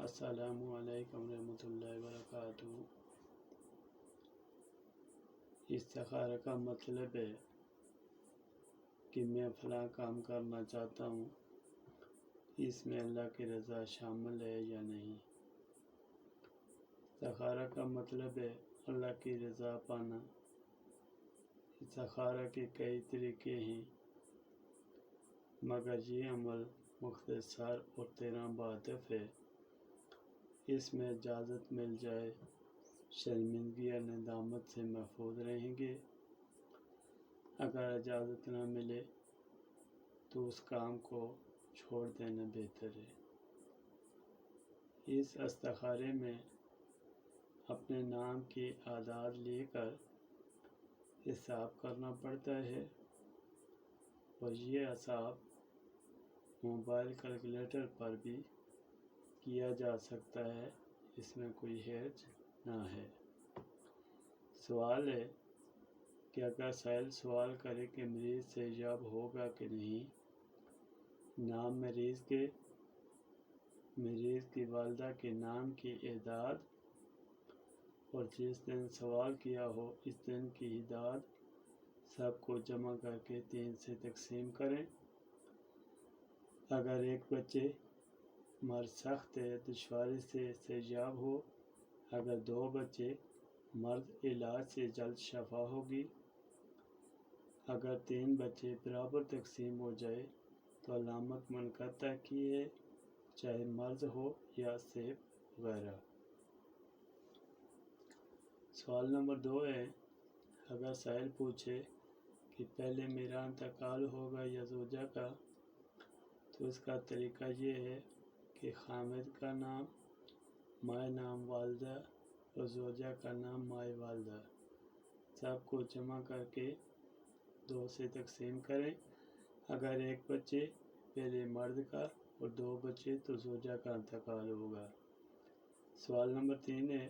السلام علیکم ورحمۃ اللہ وبرکاتہ۔ استخارہ کا مطلب ہے کہ میں فلاں کام کرنا چاہتا ہوں، اس میں اللہ کی رضا شامل ہے یا نہیں۔ استخارہ کا مطلب ہے اللہ کی رضا پانا۔ استخارہ کے کئی طریقے ہیں، مگر یہ عمل مختصر اور 13 بہدف ہے۔ اس میں اجازت مل جائے شرمندگی اور ندامت سے محفوظ رہیں گے۔ اگر اجازت نہ ملے تو اس کام کو چھوڑ دینا بہتر ہے۔ اس استخارے میں اپنے نام کی اعداد لے کر حساب کرنا پڑتا ہے، اور یہ حساب موبائل کیلکولیٹر پر بھی کیا جا سکتا ہے، اس میں کوئی حرج نہ ہے۔ سوال ہے کہ اگر سائل سوال کرے کہ مریض صحتیاب ہوگا کہ نہیں، نام مریض کی والدہ کے نام کی اعداد اور جس دن سوال کیا ہو اس دن کی اعداد سب کو جمع کر کے 3 سے تقسیم کریں۔ اگر ایک بچے مرض سخت ہے، دشواری سے صحتیاب ہو، اگر 2 بچے مرض علاج سے جلد شفا ہوگی، اگر 3 بچے برابر تقسیم ہو جائے تو علامت منقطع کی ہے، چاہے مرض ہو یا صحت وغیرہ۔ سوال نمبر 2 ہے، اگر سائل پوچھے کہ پہلے میرا انتقال ہوگا یا زوجہ کا، تو اس کا طریقہ یہ ہے کہ خامد کا نام، مائے نام والدہ اور زوجہ کا نام مائے والدہ سب کو جمع کر کے 2 سے تقسیم کریں۔ اگر ایک بچے پہلے مرد کا اور 2 بچے تو زوجہ کا انتقال ہوگا۔ سوال نمبر 3 ہے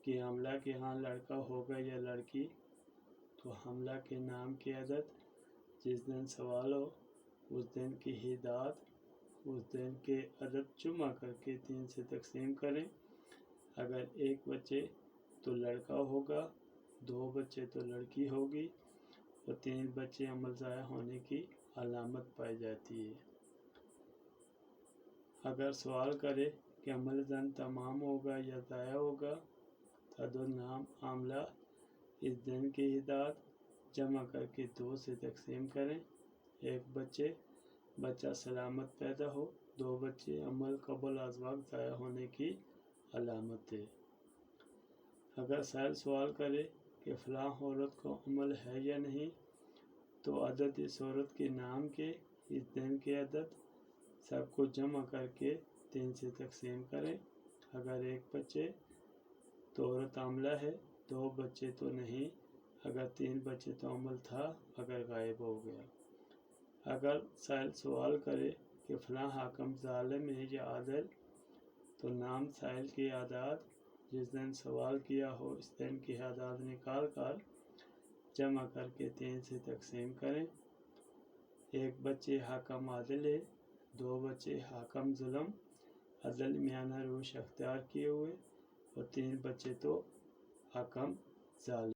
کہ حاملہ کے ہاں لڑکا ہوگا یا لڑکی، تو حاملہ کے نام کی عدد جس دن سوال ہو اس دن کی اعداد اس دن کے عدد جمع کر کے 3 سے تقسیم کریں۔ اگر ایک بچے تو لڑکا ہوگا، 2 بچے تو لڑکی ہوگی اور 3 بچے عمل ضائع ہونے کی علامت پائی جاتی ہے۔ اگر سوال کرے کہ عمل زن تمام ہوگا یا ضائع ہوگا، تو نام حاملہ اس دن کی اعداد جمع کر کے 2 سے تقسیم کریں۔ ایک بچہ سلامت پیدا ہو، 2 بچے عمل قبل از وقت ضائع ہونے کی علامت ہے۔ اگر سائل سوال کرے کہ فلاں عورت کو عمل ہے یا نہیں، تو عدد اس عورت کے نام کے اس دن کے عدد سب کو جمع کر کے 3 سے تقسیم کریں۔ اگر ایک بچے تو عورت حاملہ ہے، 2 بچے تو نہیں، اگر 3 بچے تو عمل تھا اگر غائب ہو گیا۔ اگر سائل سوال کرے کہ فلاں حاکم ظالم ہے یا عادل، تو نام سائل کی اعداد جس دن سوال کیا ہو اس دن کی اعداد نکال کر جمع کر کے 3 سے تقسیم کریں۔ ایک بچے حاکم عادل ہے، 2 بچے حاکم ظلم عدل میانہ روش اختیار کیے ہوئے اور 3 بچے تو حاکم ظالم۔